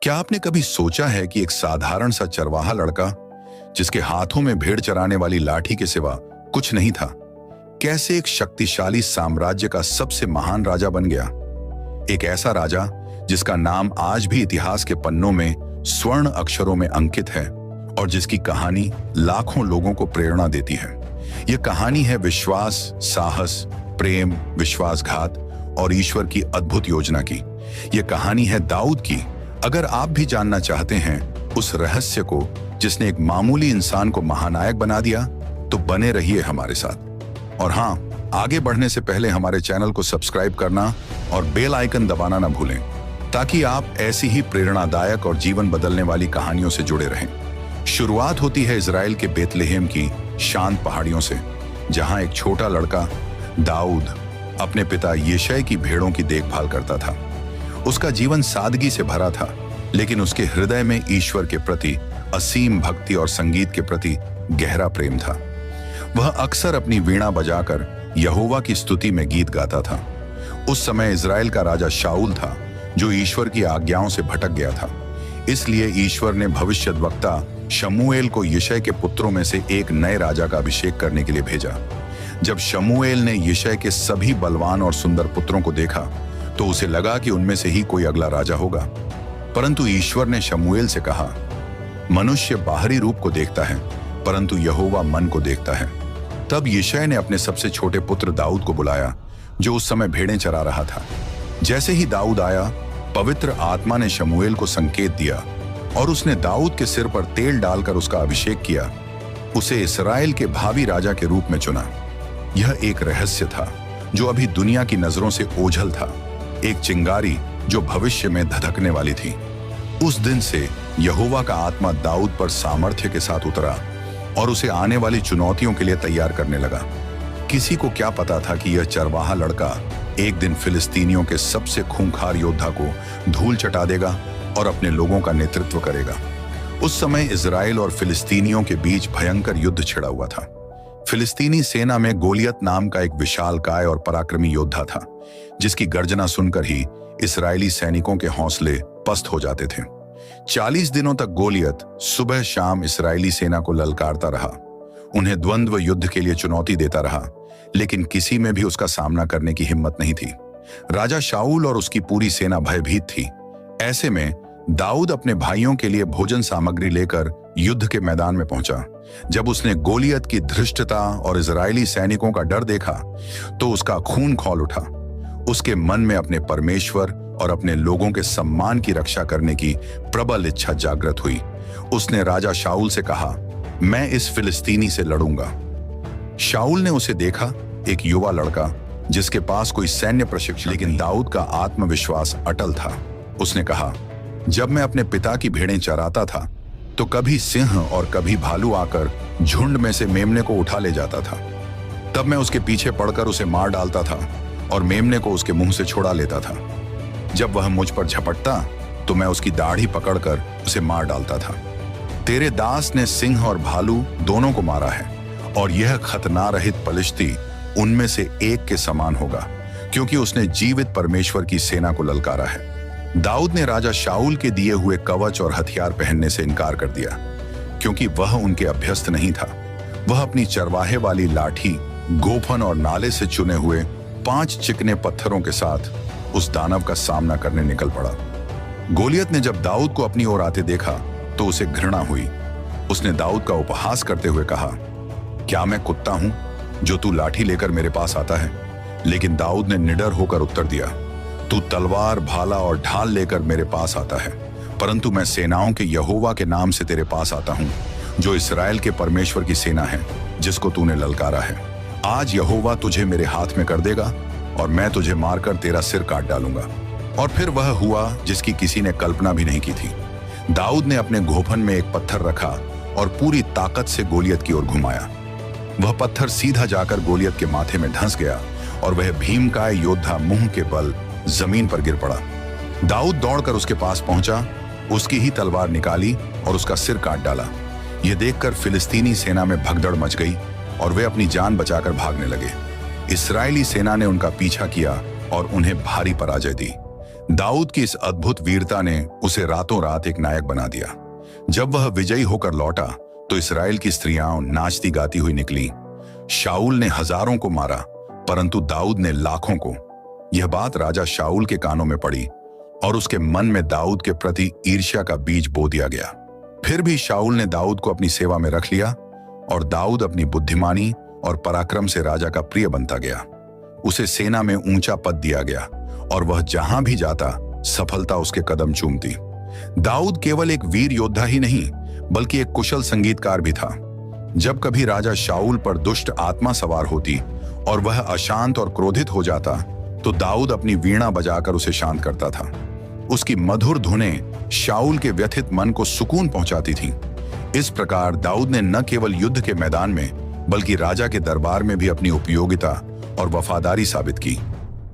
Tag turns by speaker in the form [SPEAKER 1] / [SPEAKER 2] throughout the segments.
[SPEAKER 1] क्या आपने कभी सोचा है कि एक साधारण सा चरवाहा लड़का जिसके हाथों में भेड़ चराने वाली लाठी के सिवा कुछ नहीं था, कैसे एक शक्तिशाली साम्राज्य का सबसे महान राजा बन गया। एक ऐसा राजा जिसका नाम आज भी इतिहास के पन्नों में स्वर्ण अक्षरों में अंकित है और जिसकी कहानी लाखों लोगों को प्रेरणा देती है। यह कहानी है विश्वास, साहस, प्रेम, विश्वासघात और ईश्वर की अद्भुत योजना की। यह कहानी है दाऊद की। अगर आप भी जानना चाहते हैं उस रहस्य को जिसने एक मामूली इंसान को महानायक बना दिया, तो बने रहिए हमारे साथ। और हाँ, आगे बढ़ने से पहले हमारे चैनल को सब्सक्राइब करना और बेल आइकन दबाना ना भूलें, ताकि आप ऐसी ही प्रेरणादायक और जीवन बदलने वाली कहानियों से जुड़े रहें। शुरुआत होती है इजराइल के बेतलेहम की शांत पहाड़ियों से, जहां एक छोटा लड़का दाऊद अपने पिता यिशै की भेड़ों की देखभाल करता था। उसका जीवन सादगी से भरा था, लेकिन उसके हृदय में ईश्वर के प्रति असीम भक्ति और संगीत के प्रति गहरा प्रेम था। वह अक्सर अपनी वीणा बजाकर यहोवा की स्तुति में गीत गाता था। उस समय इजराइल का राजा शाऊल था, जो ईश्वर की आज्ञाओं से भटक गया था। इसलिए ईश्वर ने भविष्यद्वक्ता शमूएल को यिशै के पुत्रों में से एक नए राजा का अभिषेक करने के लिए भेजा। जब शमूएल ने यिशै के सभी बलवान और सुंदर पुत्रों को देखा, तो उसे लगा कि उनमें से ही कोई अगला राजा होगा। परंतु ईश्वर ने शमूएल से कहा, मनुष्य बाहरी रूप को देखता है, परंतु यहोवा मन को देखता है। तब यिशै ने अपने सबसे छोटे पुत्र दाऊद को बुलाया, जो उस समय भेड़ें चरा रहा था। जैसे ही दाऊद आया, पवित्र आत्मा ने शमूएल को संकेत दिया और उसने दाऊद के सिर पर तेल डालकर उसका अभिषेक किया। उसे इस्राएल के भावी राजा के रूप में चुना। यह एक रहस्य था जो अभी दुनिया की नजरों से ओझल था, एक चिंगारी जो भविष्य में धधकने वाली थी। उस दिन से यहोवा का आत्मा दाऊद पर सामर्थ्य के साथ उतरा और उसे आने वाली चुनौतियों के लिए तैयार करने लगा। किसी को क्या पता था कि यह चरवाहा लड़का एक दिन फिलिस्तीनियों के सबसे खूंखार योद्धा को धूल चटा देगा और अपने लोगों का नेतृत्व करेगा। उस समय इजराइल और फिलिस्तीनियों के बीच भयंकर युद्ध छिड़ा हुआ था। फिलिस्तीनी सेना में गोलियत नाम का एक विशालकाय और पराक्रमी योद्धा था, जिसकी गर्जना सुनकर ही इस्राएली सैनिकों के हौसले पस्त हो जाते थे। 40 दिनों तक गोलियत सुबह शाम इस्राएली सेना को ललकारता रहा, उन्हें द्वंद्व युद्ध के लिए चुनौती देता रहा, लेकिन किसी में भी उसका सामना करने की हिम्मत नहीं थी। राजा शाऊल और उसकी पूरी सेना भयभीत थी। ऐसे में दाऊद अपने भाइयों के लिए भोजन सामग्री लेकर युद्ध के मैदान में पहुंचा। जब उसने गोलियत की धृष्टता और इजरायली सैनिकों का डर देखा, तो उसका खून खौल उठा। उसके मन में अपने परमेश्वर और अपने लोगों के सम्मान की रक्षा करने की प्रबल इच्छा जागृत हुई। उसने राजा शाऊल से कहा, मैं इस फिलिस्तीनी से लड़ूंगा। शाऊल ने उसे देखा, एक युवा लड़का जिसके पास कोई सैन्य प्रशिक्षण, लेकिन दाऊद का आत्मविश्वास अटल था। उसने कहा, जब मैं अपने पिता की भेड़ें चराता था, तो कभी सिंह और कभी भालू आकर झुंड में से मेमने को उठा ले जाता था। तब मैं उसके पीछे पड़कर उसे मार डालता था और मेमने को उसके मुंह से छुड़ा लेता था। जब वह मुझ पर झपटता, तो मैं उसकी दाढ़ी पकड़कर उसे मार डालता था। तेरे दास ने सिंह और भालू दोनों को मारा है, और यह खतना रहित पलिश्ती उनमें से एक के समान होगा, क्योंकि उसने जीवित परमेश्वर की सेना को ललकारा है। दाऊद ने राजा शाऊल के दिए हुए कवच और हथियार पहनने से इनकार कर दिया, क्योंकि वह उनके अभ्यस्त नहीं था। वह अपनी चरवाहे वाली लाठी, गोफन और नाले से चुने हुए 5 चिकने पत्थरों के साथ उस दानव का सामना करने निकल पड़ा। गोलियत ने जब दाऊद को अपनी ओर आते देखा, तो उसे घृणा हुई। उसने दाऊद का उपहास करते हुए कहा, क्या मैं कुत्ता हूं जो तू लाठी लेकर मेरे पास आता है? लेकिन दाऊद ने निडर होकर उत्तर दिया, तू तलवार, भाला और ढाल लेकर मेरे पास आता है, परंतु मैं सेनाओं के यहोवा के नाम से तेरे पास आता हूं, जो इस्राएल के परमेश्वर की सेना है, जिसको तूने ललकारा है। आज यहोवा तुझे मेरे हाथ में कर देगा और मैं तुझे मारकर तेरा सिर काट डालूंगा। और फिर वह हुआ जिसकी किसी ने कल्पना भी नहीं की थी। दाऊद ने अपने घोपन में एक पत्थर रखा और पूरी ताकत से गोलियत की ओर घुमाया। वह पत्थर सीधा जाकर गोलियत के माथे में धंस गया और वह भीमकाय योद्धा मुंह के बल जमीन पर गिर पड़ा। दाऊद दौड़कर उसके पास पहुंचा, उसकी ही तलवार निकाली और उसका सिर काट डाला। यह देखकर फिलिस्तीनी सेना में भगदड़ मच गई और वे अपनी जान बचाकर भागने लगे। इस्राएली सेना ने उनका पीछा किया और उन्हें भारी पराजय दी। दाऊद की इस अद्भुत वीरता ने उसे रातों रात एक नायक बना दिया। जब वह विजयी होकर लौटा तो इस्राएल की स्त्रियां नाचती गाती हुई निकली। शाऊल ने हजारों को मारा, परंतु दाऊद ने लाखों को। यह बात राजा शाऊल के कानों में पड़ी और उसके मन में दाऊद के प्रति ईर्ष्या का बीज बो दिया गया। फिर भी शाऊल ने दाऊद को अपनी सेवा में रख लिया और दाऊद अपनी बुद्धिमानी और पराक्रम से राजा का प्रिय बनता गया। उसे सेना में ऊंचा पद दिया गया और वह जहां भी जाता सफलता उसके कदम चूमती। दाऊद केवल एक वीर योद्धा ही नहीं बल्कि एक कुशल संगीतकार भी था। जब कभी राजा शाऊल पर दुष्ट आत्मा सवार होती और वह अशांत और क्रोधित हो जाता तो दाऊद अपनी वीणा बजाकर उसे शांत करता था। उसकी मधुर धुनें शाऊल के व्यथित मन को सुकून पहुंचाती थीं। इस प्रकार दाऊद ने न केवल युद्ध के मैदान में बल्कि राजा के दरबार में भी अपनी उपयोगिता और वफादारी साबित की।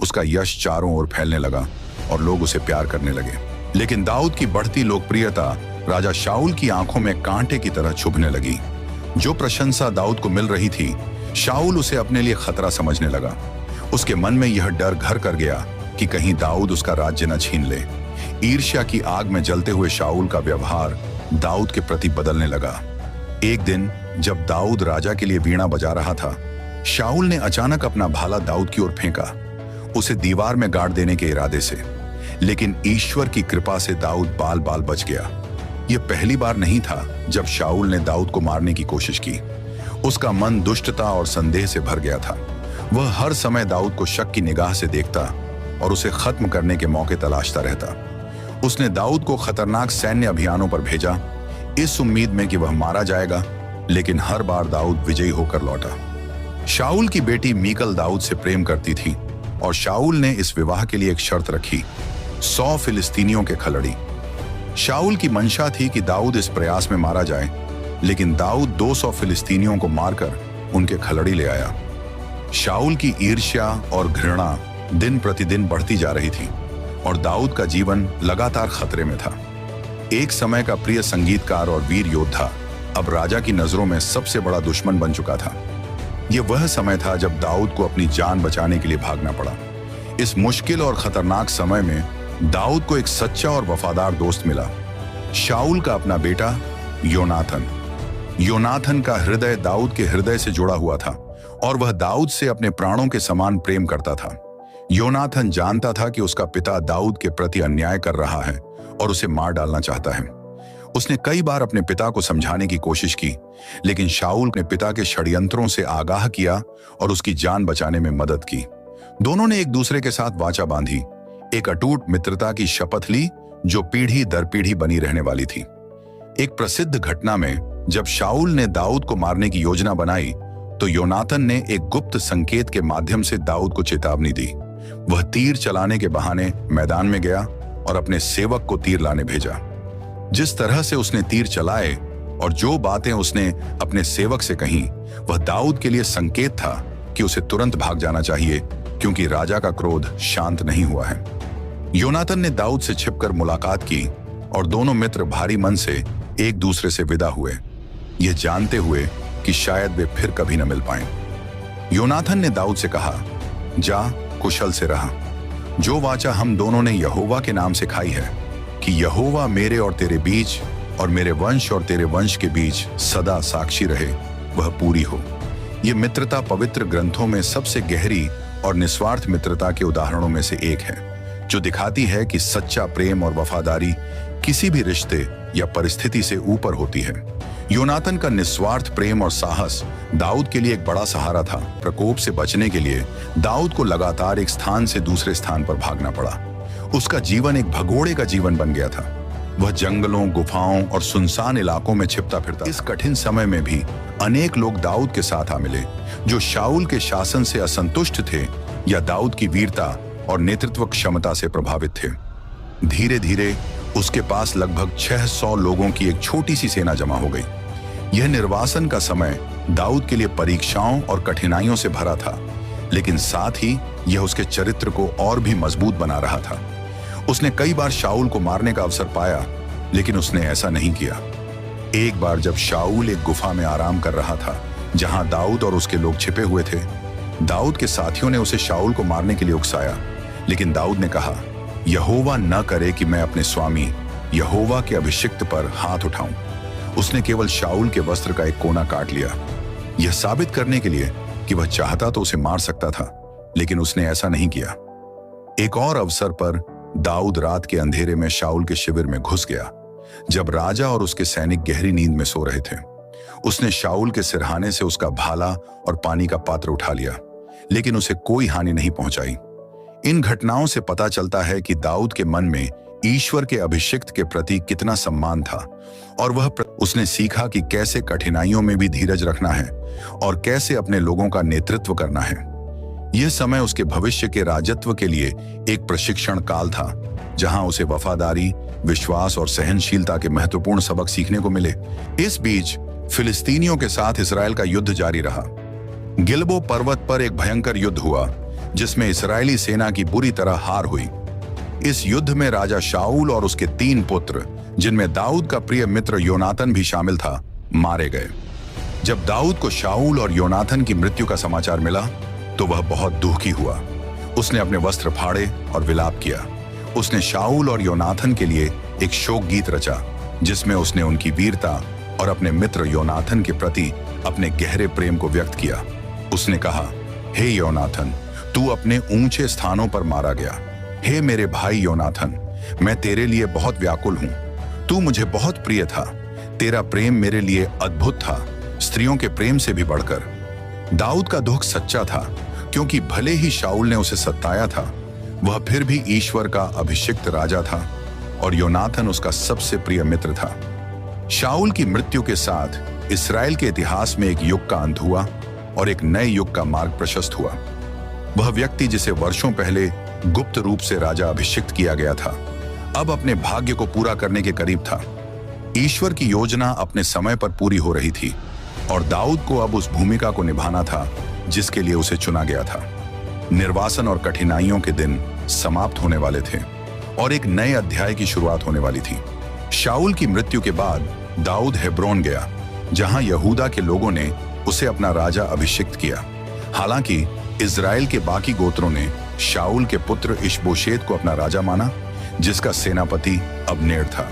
[SPEAKER 1] उसका यश चारों ओर फैलने लगा और लोग उसे प्यार करने लगे। लेकिन दाऊद की बढ़ती लोकप्रियता राजा शाऊल की आंखों में कांटे की तरह चुभने लगी। जो प्रशंसा दाऊद को मिल रही थी, शाऊल उसे अपने लिए खतरा समझने लगा। उसके मन में यह डर घर कर गया कि कहीं दाऊद उसका राज्य न छीन ले। ईर्ष्या की आग में जलते हुए शाऊल का व्यवहार दाऊद के प्रति बदलने लगा। एक दिन जब दाऊद राजा के लिए वीणा बजा रहा था, शाऊल ने अचानक अपना भाला दाऊद की ओर फेंका, उसे दीवार में गाड़ देने के इरादे से। लेकिन ईश्वर की कृपा से दाऊद बाल बाल बच गया। यह पहली बार नहीं था जब शाऊल ने दाऊद को मारने की कोशिश की। उसका मन दुष्टता और संदेह से भर गया था। वह हर समय दाऊद को शक की निगाह से देखता और उसे खत्म करने के मौके तलाशता रहता। उसने दाऊद को खतरनाक सैन्य अभियानों पर भेजा, इस उम्मीद में कि वह मारा जाएगा, लेकिन हर बार दाऊद विजयी होकर लौटा। शाऊल की बेटी मीकल दाऊद से प्रेम करती थी और शाऊल ने इस विवाह के लिए एक शर्त रखी, 100 फिलिस्तीनियों के खलड़ी। शाऊल की मंशा थी कि दाऊद इस प्रयास में मारा जाए, लेकिन दाऊद 200 फिलिस्तीनियों को मारकर उनके खलड़ी ले आया। शाऊल की ईर्ष्या और घृणा दिन प्रतिदिन बढ़ती जा रही थी और दाऊद का जीवन लगातार खतरे में था। एक समय का प्रिय संगीतकार और वीर योद्धा अब राजा की नजरों में सबसे बड़ा दुश्मन बन चुका था। यह वह समय था जब दाऊद को अपनी जान बचाने के लिए भागना पड़ा। इस मुश्किल और खतरनाक समय में दाऊद को एक सच्चा और वफादार दोस्त मिला, शाऊल का अपना बेटा योनाथन। योनाथन का हृदय दाऊद के हृदय से जुड़ा हुआ था और वह दाऊद से अपने प्राणों के समान प्रेम करता था। योनाथन जानता था कि उसका पिता दाऊद के प्रति अन्याय कर रहा है और उसे मार डालना चाहता है। उसने कई बार अपने पिता को समझाने की कोशिश की, लेकिन शाऊल ने पिता के षड्यंत्रों से आगाह किया और उसकी जान बचाने में मदद की। दोनों ने एक दूसरे के साथ वाचा बांधी, एक अटूट मित्रता की शपथ ली जो पीढ़ी दर पीढ़ी बनी रहने वाली थी। एक प्रसिद्ध घटना में जब शाऊल ने दाऊद को मारने की योजना बनाई तो योनाथन ने एक गुप्त संकेत के माध्यम से दाऊद को चेतावनी दी। वह तीर चलाने के बहाने मैदान में गया और अपने सेवक को तीर लाने भेजा। जिस तरह से उसने तीर चलाए और जो बातें उसने अपने सेवक से कहीं, वह दाऊद के लिए संकेत था कि उसे तुरंत भाग जाना चाहिए, क्योंकि राजा का क्रोध शांत नहीं हुआ है। योनाथन ने दाऊद से छिपकर मुलाकात की और दोनों मित्र भारी मन से एक दूसरे से विदा हुए, यह जानते हुए कि शायद वे फिर कभी न मिल पाएं। योनाथन ने दाऊद से कहा, जा कुशल से रहा। जो वाचा हम दोनों ने यहोवा के नाम से खाई है कि यहोवा मेरे और तेरे बीच और मेरे वंश और तेरे वंश के बीच सदा साक्षी रहे, वह पूरी हो। यह मित्रता पवित्र ग्रंथों में सबसे गहरी और निस्वार्थ मित्रता के उदाहरणों में से एक है, जो दिखाती है कि सच्चा प्रेम और वफादारी किसी भी रिश्ते या परिस्थिति से ऊपर होती है। योनाथन का निस्वार्थ प्रेम और साहस दाऊद के लिए एक बड़ा सहारा था। प्रकोप से बचने के लिए दाऊद को लगातार एक स्थान से दूसरे स्थान पर भागना पड़ा। उसका जीवन एक भगोड़े का जीवन बन गया था। वह जंगलों, गुफाओं और सुनसान इलाकों में छिपता फिरता। इस कठिन समय में भी अनेक लोग दाऊद के साथ आ मिले, जो शाऊल के शासन से असंतुष्ट थे या दाऊद की वीरता और नेतृत्व क्षमता से प्रभावित थे। धीरे धीरे उसके पास लगभग 600 लोगों की एक छोटी सी सेना जमा हो गई। यह निर्वासन का समय दाऊद के लिए परीक्षाओं और कठिनाइयों से भरा था, लेकिन साथ ही यह उसके चरित्र को और भी मजबूत बना रहा था। उसने कई बार शाऊल को मारने का अवसर पाया, लेकिन उसने ऐसा नहीं किया। एक बार जब शाऊल एक गुफा में आराम कर रहा था जहां दाऊद और उसके लोग छिपे हुए थे, दाऊद के साथियों ने उसे शाऊल को मारने के लिए उकसाया, लेकिन दाऊद ने कहा, यहोवा न करे कि मैं अपने स्वामी यहोवा के अभिषिक्त पर हाथ उठाऊं। उसने केवल शाऊल के वस्त्र का एक कोना काट लिया, यह साबित करने के लिए कि वह चाहता तो उसे मार सकता था, लेकिन उसने ऐसा नहीं किया। एक और अवसर पर दाऊद रात के अंधेरे में शाऊल के शिविर में घुस गया, जब राजा और उसके सैनिक गहरी नींद में सो रहे थे। उसने शाऊल के सिरहाने से उसका भाला और पानी का पात्र उठा लिया, लेकिन उसे कोई हानि नहीं पहुंचाई। इन घटनाओं से पता चलता है कि दाऊद के मन में ईश्वर के अभिषिक्त के प्रति कितना सम्मान था, और उसने सीखा कि कैसे कठिनाइयों में भी धीरज रखना है और कैसे अपने लोगों का नेतृत्व करना है। यह समय उसके भविष्य के राजत्व के लिए एक प्रशिक्षण काल था, जहां उसे वफादारी, विश्वास और सहनशीलता के महत्वपूर्ण सबक सीखने को मिले। इस बीच फिलिस्तीनियों के साथ इस्राएल का युद्ध जारी रहा। गिलबो पर्वत पर एक भयंकर युद्ध हुआ, जिसमें इस्राएली सेना की बुरी तरह हार हुई। इस युद्ध में राजा शाऊल और उसके 3 पुत्र, जिनमें दाऊद का प्रिय मित्र योनातन भी शामिल था, मारे गए। जब दाऊद को शाऊल और योनातन की मृत्यु का समाचार मिला तो वह बहुत दुखी हुआ। उसने अपने वस्त्र फाड़े और विलाप किया। उसने शाऊल और योनाथन के लिए एक शोक गीत रचा, जिसमें उसने उनकी वीरता और अपने मित्र योनाथन के प्रति अपने गहरे प्रेम को व्यक्त किया। उसने कहा, हे योनाथन, तू अपने ऊंचे स्थानों पर मारा गया। हे मेरे भाई योनाथन, मैं तेरे लिए बहुत व्याकुल हूं। तू मुझे बहुत प्रिय था। तेरा प्रेम मेरे लिए अद्भुत था, स्त्रियों के प्रेम से भी बढ़कर। दाऊद का दुख सच्चा था, क्योंकि भले ही शाऊल ने उसे सताया था, वह फिर भी ईश्वर का अभिषिक्त राजा था और योनाथन उसका सबसे प्रिय मित्र था। शाऊल की मृत्यु के साथ इस्राएल के इतिहास में एक युग का अंत हुआ और एक नए युग का मार्ग प्रशस्त हुआ। वह व्यक्ति जिसे वर्षों पहले गुप्त रूप से राजा अभिषिक्त किया गया था, अब अपने भाग्य को पूरा करने के करीब था। ईश्वर की योजना अपने समय पर पूरी हो रही थी और दाऊद को अब उस भूमिका को निभाना था जिसके लिए उसे चुना गया था। निर्वासन और कठिनाइयों के दिन समाप्त होने वाले थे और एक नए अध्याय की शुरुआत होने वाली थी। शाऊल की मृत्यु के बाद दाऊद हेब्रोन गया, जहां यहूदा के लोगों ने उसे अपना राजा अभिषिक्त किया। हालांकि इजराइल के बाकी गोत्रों ने शाऊल के पुत्र इशबोशेत को अपना राजा माना, जिसका सेनापति अब्नेर था।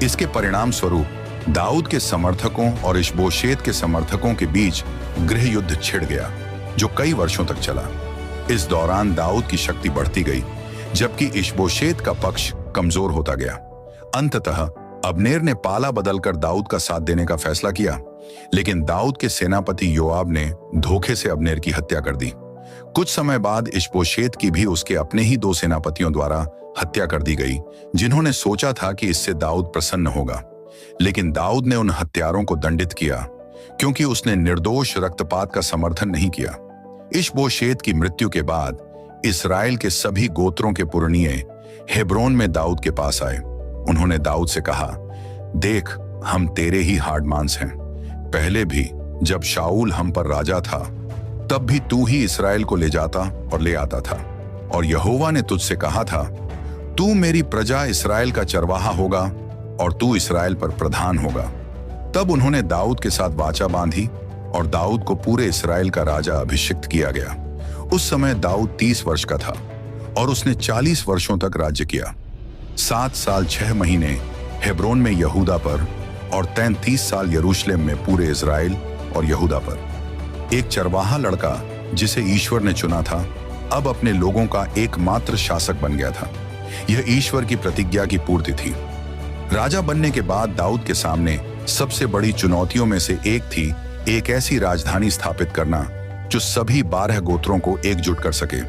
[SPEAKER 1] इसके परिणाम स्वरूप दाऊद के समर्थकों और इशबोशेत के समर्थकों के बीच गृह युद्ध छिड़ गया, जो कई वर्षों तक चला। इस दौरान दाऊद की शक्ति बढ़ती गई, जबकि इशबोशेत का पक्ष कमजोर होता गया। अंततः अब्नेर ने पाला बदलकर दाऊद का साथ देने का फैसला किया, लेकिन दाऊद के सेनापति योआब ने धोखे से अब्नेर की हत्या कर दी। कुछ समय बाद इशबोशेत की भी उसके अपने ही 2 सेनापतियों द्वारा हत्या कर दी गई, जिन्होंने सोचा था कि इससे दाऊद प्रसन्न होगा। लेकिन दाऊद ने उन हत्यारों को दंडित किया, क्योंकि उसने निर्दोष रक्तपात का समर्थन नहीं किया। इशबोशेत की मृत्यु के बाद इस्राएल के सभी गोत्रों के पुरनिये हेब्रोन में दाऊद के पास आए। उन्होंने दाऊद से कहा, देख, हम तेरे ही हाड़ मांस हैं। पहले भी जब शाऊल हम पर राजा था, तब भी तू ही इस्राएल को ले जाता और ले आता था, और यहोवा ने तुझसे कहा था, तू मेरी प्रजा इस्राएल का चरवाहा होगा और तू इस्राएल पर प्रधान होगा। तब उन्होंने दाऊद के साथ वाचा बांधी और दाऊद को पूरे इस्राएल का राजा अभिषिक्त किया गया। उस समय दाऊद 30 वर्ष का था और उसने 40 वर्षों तक राज्य किया। 7 साल 6 महीने हेब्रोन में यहूदा पर और 33 साल यरूशलेम में पूरे इस्राएल और यहूदा पर। एक चरवाहा लड़का जिसे ईश्वर ने चुना था, अब अपने लोगों का एकमात्र शासक बन गया था। यह ईश्वर की प्रतिज्ञा की पूर्ति थी। राजा बनने के बाद दाऊद के सामने सबसे बड़ी चुनौतियों में से एक थी एक ऐसी राजधानी स्थापित करना जो सभी 12 गोत्रों को एकजुट कर सके।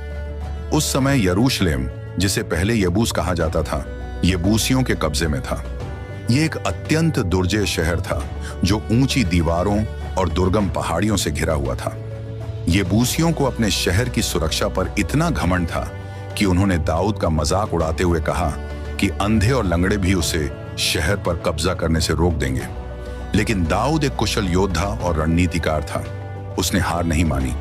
[SPEAKER 1] उस समय यरूशलेम, जिसे पहले यबूस कहा जाता था, यबूसियों के कब्जे में था। यह एक अत्यंत दुर्जय शहर था जो ऊंची दीवारों और दुर्गम पहाड़ियों से घिरा हुआ था। यबूसियों को अपने शहर की सुरक्षा पर इतना घमंड था कि उन्होंने दाऊद का मजाक उड़ाते हुए कहा कि अंधे और लंगड़े भी उसे शहर पर कब्जा करने से रोक देंगे। लेकिन दाऊद एक कुशल योद्धा और रणनीतिकार था। उसने हार नहीं मानी।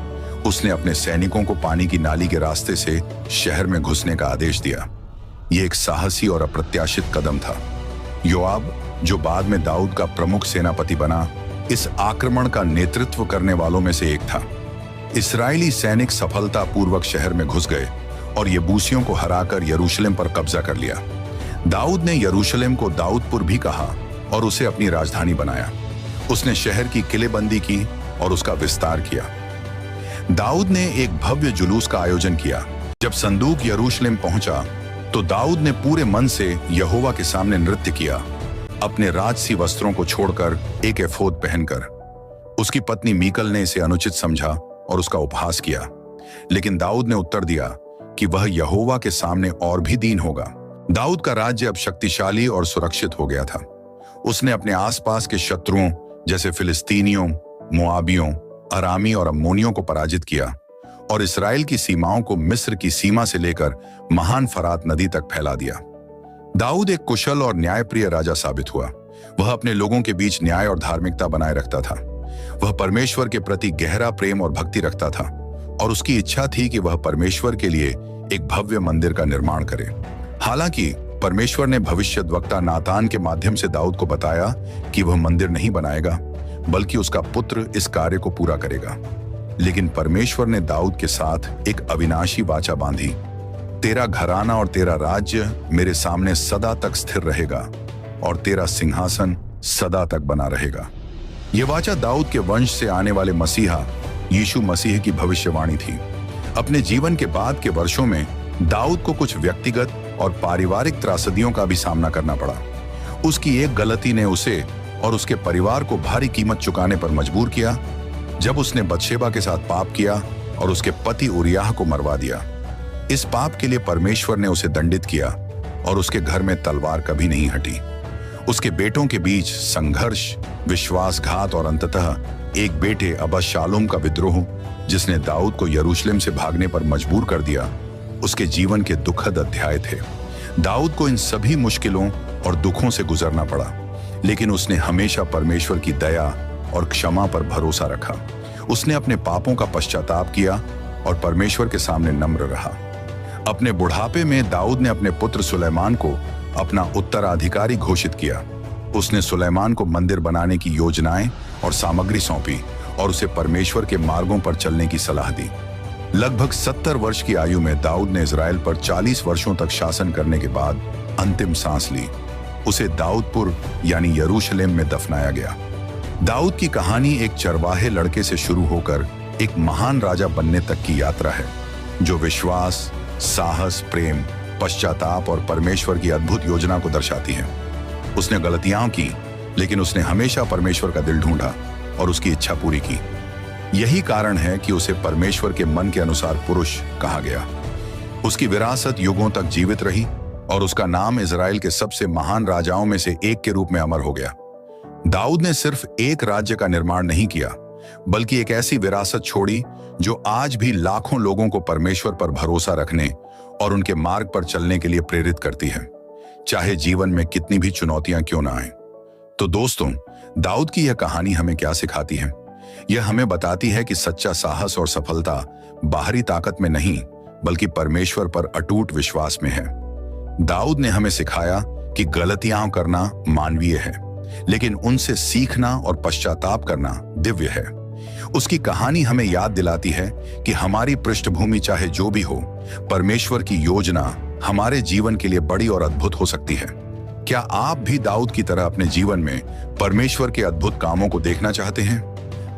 [SPEAKER 1] उसने अपने सैनिकों को पानी की नाली के रास्ते से शहर में घुसने का आदेश दिया। यह एक साहसी और अप्रत्याशित कदम था। योआब, जो बाद में दाऊद का प्रमुख सेनापति बना, इस आक्रमण का नेतृत्व करने वालों में से एक था। इस्राएली सैनिक सफलतापूर्वक शहर में घुस गए और यबूसियों को हराकर यरूशलेम पर कब्जा कर लिया। दाऊद ने यरूशलेम को दाऊदपुर भी कहा और उसे अपनी राजधानी बनाया। उसने शहर की किलेबंदी की और उसका विस्तार किया। दाऊद ने एक भव्य जुलूस का आयोजन किया। जब संदूक यरूशलेम पहुंचा तो दाऊद ने पूरे मन से यहोवा के सामने नृत्य किया, अपने राजसी वस्त्रों को छोड़कर एक एफोद पहनकर। उसकी पत्नी मीकल ने इसे अनुचित समझा और उसका उपहास किया, लेकिन दाऊद ने उत्तर दिया कि वह यहोवा के सामने और भी दीन होगा। दाऊद का राज्य अब शक्तिशाली और सुरक्षित हो गया था। उसने अपने आसपास के शत्रुओं जैसे फिलिस्तीनियों, मोआबियों, अरामी और अम्मोनियों को पराजित किया और इस्राएल की सीमाओं को मिस्र की सीमा से लेकर महान फरात नदी तक फैला दिया। दाऊद एक कुशल और न्यायप्रिय राजा साबित हुआ। वह अपने लोगों के बीच न्याय और धार्मिकता बनाए रखता था। वह परमेश्वर के प्रति गहरा प्रेम और भक्ति रखता था और उसकी इच्छा थी कि वह परमेश्वर के लिए एक भव्य मंदिर का निर्माण करे। हालांकि परमेश्वर ने भविष्यद्वक्ता नातान के माध्यम से दाऊद को बताया कि वह मंदिर नहीं बनाएगा, बल्कि उसका पुत्र इस कार्य को पूरा करेगा। लेकिन परमेश्वर ने दाऊद के साथ एक अविनाशी वाचा बांधी, तेरा घराना और तेरा राज्य मेरे सामने सदा तक स्थिर रहेगा और तेरा सिंहासन सदा तक बना रहेगा। यह वाचा दाऊद के वंश से आने वाले मसीहा यीशु मसीह की भविष्यवाणी थी। अपने जीवन के बाद के वर्षों में दाऊद को कुछ व्यक्तिगत और पारिवारिक त्रासदियों का भी सामना करना पड़ा। उसकी एक गलती ने उसे और उसके परिवार को भारी कीमत चुकाने पर मजबूर किया, जब उसने बतशेबा के साथ पाप किया और उसके पति उरिय्याह को मरवा दिया। इस पाप के लिए परमेश्वर ने उसे दंडित किया और उसके घर में तलवार कभी नहीं हटी। उसके बेटों के बीच संघर्ष, विश्वासघात और अंततः एक बेटे अबशालोम का विद्रोह, जिसने दाऊद को यरूशलेम से भागने पर मजबूर कर दिया, उसके जीवन के दुखद अध्याय थे। दाऊद को इन सभी मुश्किलों और दुखों से गुजरना पड़ा, लेकिन उसने हमेशा परमेश्वर की दया और क्षमा पर भरोसा रखा। उसने अपने पापों का पश्चाताप किया और परमेश्वर के सामने नम्र रहा। अपने बुढ़ापे में दाऊद ने अपने पुत्र सुलेमान को अपना उत्तराधिकारी घोषित किया। उसने सुलेमान को मंदिर बनाने की योजनाएं और सामग्री सौंपी और उसे परमेश्वर के मार्गों पर चलने की सलाह दी। लगभग 70 वर्ष की आयु में दाऊद ने इजराइल पर 40 वर्षों तक शासन करने के बाद अंतिम सांस ली। उसे दाऊदपुर यानी यरूशलेम में दफनाया गया। दाऊद की कहानी एक चरवाहे लड़के से शुरू होकर एक महान राजा बनने तक की यात्रा है, जो विश्वास, साहस, प्रेम, पश्चाताप और परमेश्वर की अद्भुत योजना को दर्शाती है। उसने गलतियां की, लेकिन उसने हमेशा परमेश्वर का दिल ढूंढा और उसकी इच्छा पूरी की। यही कारण है कि उसे परमेश्वर के मन के अनुसार पुरुष कहा गया। उसकी विरासत युगों तक जीवित रही और उसका नाम इजराइल के सबसे महान राजाओं में से एक के रूप में अमर हो गया। दाऊद ने सिर्फ एक राज्य का निर्माण नहीं किया, बल्कि एक ऐसी विरासत छोड़ी जो आज भी लाखों लोगों को परमेश्वर पर भरोसा रखने और उनके मार्ग पर चलने के लिए प्रेरित करती है, चाहे जीवन में कितनी भी चुनौतियां क्यों ना आए। तो दोस्तों, दाऊद की यह कहानी हमें क्या सिखाती है? यह हमें बताती है कि सच्चा साहस और सफलता बाहरी ताकत में नहीं, बल्कि परमेश्वर पर अटूट विश्वास में है। दाऊद ने हमें सिखाया कि गलतियां करना मानवीय है, लेकिन उनसे सीखना और पश्चाताप करना दिव्य है। उसकी कहानी हमें याद दिलाती है कि हमारी पृष्ठभूमि चाहे जो भी हो, परमेश्वर की योजना हमारे जीवन के लिए बड़ी और अद्भुत हो सकती है। क्या आप भी दाऊद की तरह अपने जीवन में परमेश्वर के अद्भुत कामों को देखना चाहते हैं?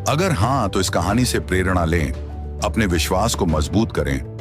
[SPEAKER 1] अगर हाँ, तो इस कहानी से प्रेरणा लें, अपने विश्वास को मजबूत करें